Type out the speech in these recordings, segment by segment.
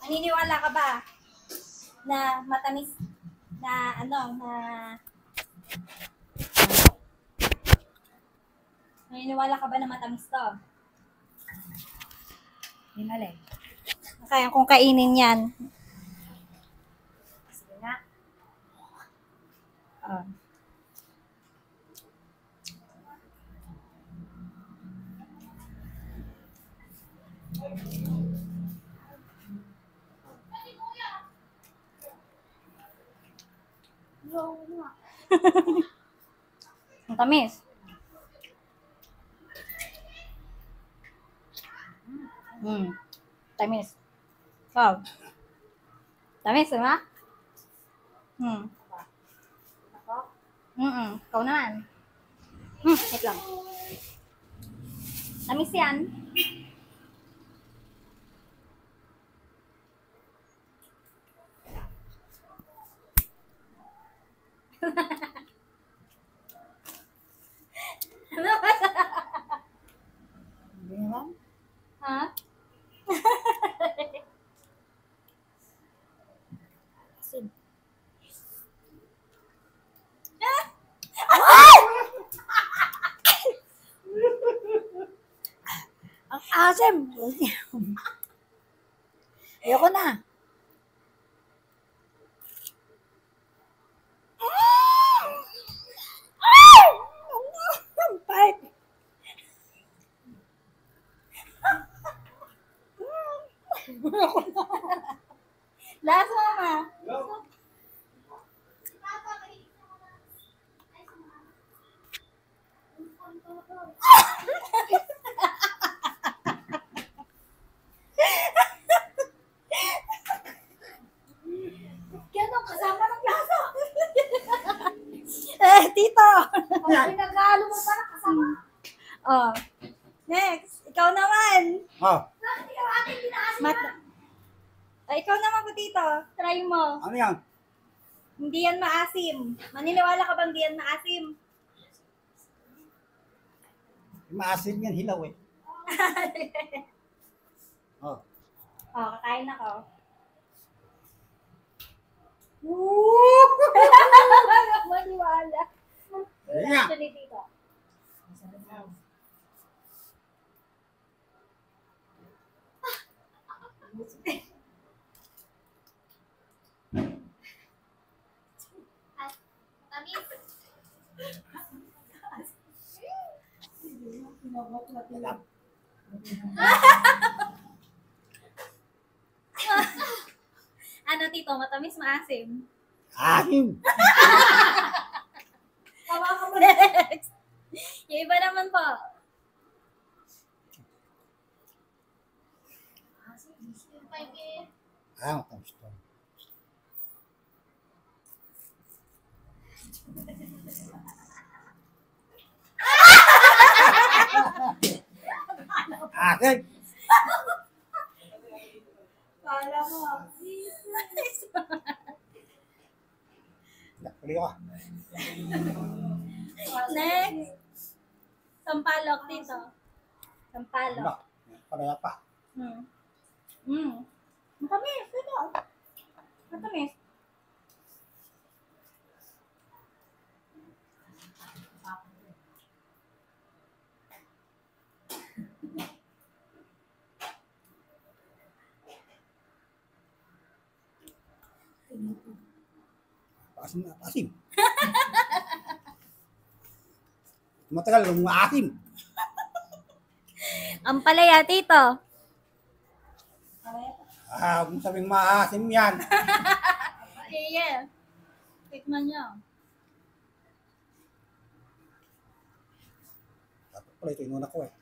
Naniniwala ka ba na matamis na naniniwala ka ba na matamis to? Hinalay. Kaya kung kainin yan. Sige nga. Oh. Ang tamis. Tamis. Wow. Tamis, di ba? Ako? Ikaw naman. Wait lang. Tamis yan. Ano ba? Hindi naman. Ha? Asin. Ang asim. Ayoko na. Ang pait. Last mama. Ganun, kasama ng lasa. Tito. Ang pinag-aalo mo pa na kasama. Oh. Next. Ikaw naman. Oh, Bakit ikaw akin pinaasin na? Ikaw naman po, Tito. Try mo. ano yan? Hindi yan maasim. Maniniwala ka bang hindi yan maasim? Maasin yan, hilaw eh. Oh. Oh, kakain ako. Maniwala. Ayan nga. Ito ni Tito. Ano, Tito? Matamis, maasim? Asim. Next. Yung iba naman po. Ah, tapos to. Asin. Kala mo. Nakuli ka. Next. Sampalok, Tito. Ano? Sampalok. Palaya pa. Matamis, Tito. Matamis. Asim na, asim. Matagal, maasim. Ang palaya, Tito. Ah, kung sabing maasim yan. Yeah. Tikman niyo. Dapat pala ito inuna ko eh.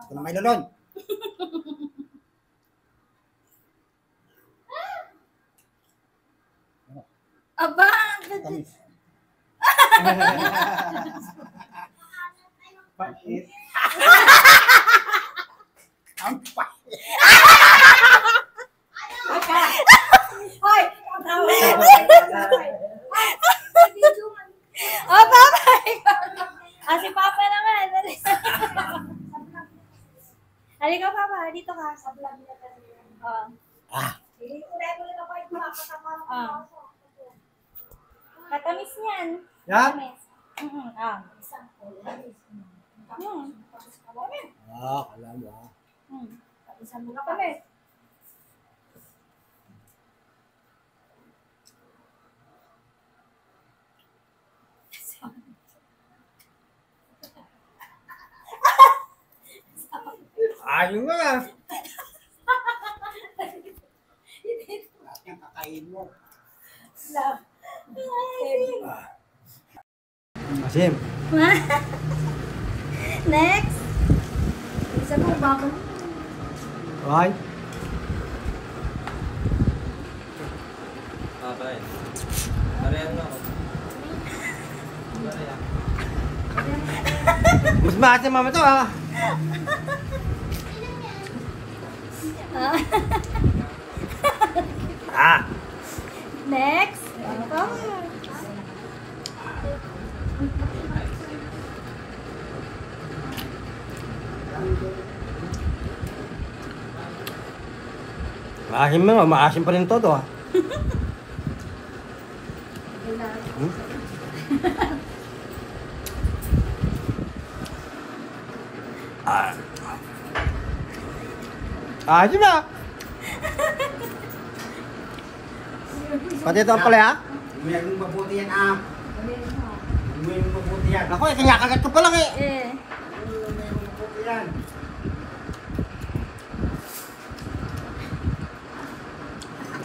Ito na may lulon. Aba! Tamis. Pait. Ang pait. Hoy! Oh, Papa! Si Papa naman. Halika, Papa. Dito ka. Sa vlog nila kasi. Oh. Ah, Ulit na pa yung mga kasama ng Ah. Matamis niyan. yan. Matamis. Ah. Isang Kala mo ah. Isang mula Matamis. Ayun nga. Lahat yung kakain mo. Asim. Next. Isa mo bago. Ay. Okay. Marian na ako. Marian. Mas maasim mama to ah. Ah. Next. Papa. Maasim mo, maasim pa rin todo ah. Ah. Ayun na. Pati ito ang pala ha? May mong mabuti yan ah. May mong mabuti yan. Ako eh, kinakagat ko pa lang eh. Eh. May mong mabuti yan.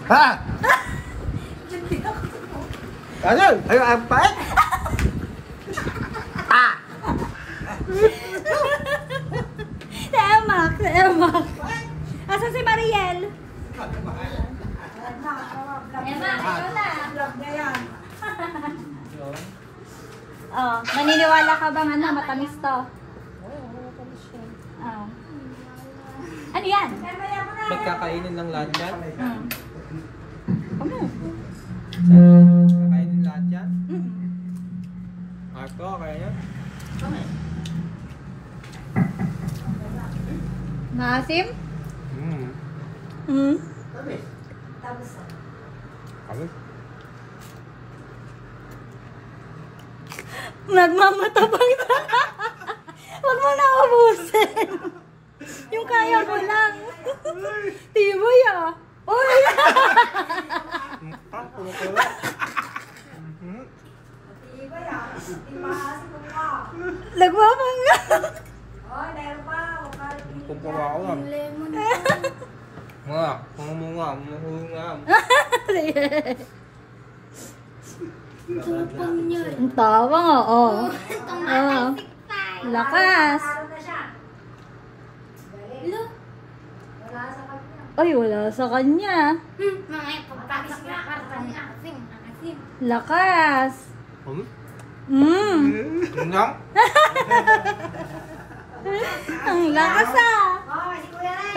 Ha? Ano? Ayun, ang pait? Ah! Temak. Temak. Asan si Mariel? Emma, ikaw na. Vlog na yan. Oh, maniniwala ka bang ano, matamis to? Oh. Ano yan? Magkakainin lang lahat yan? Ano? Kakainin lahat yan? Ako, kaya yan? Maasim? Hmm. Tapos Kami? Nagmamatabang na. Huwag mo na ubusin. Yung kaya mo lang. Tiboy ah. Uy! Kumukulo. iba yan. Imahasip mo ka. Nagmamanga. Oy, meron pa. Huwag ka Kukuha ako lang. Lemon. Mga, kumunga, kumunga. Ang tawa nga, oh. Oh. Lakas. Talo na siya. Galing. Wala sa kanya. Ay, wala sa kanya. Mga pagpapis na karton na. Asim. Lakas. Yun lang? Ang lakas ah. Oh, si Kuya Ray.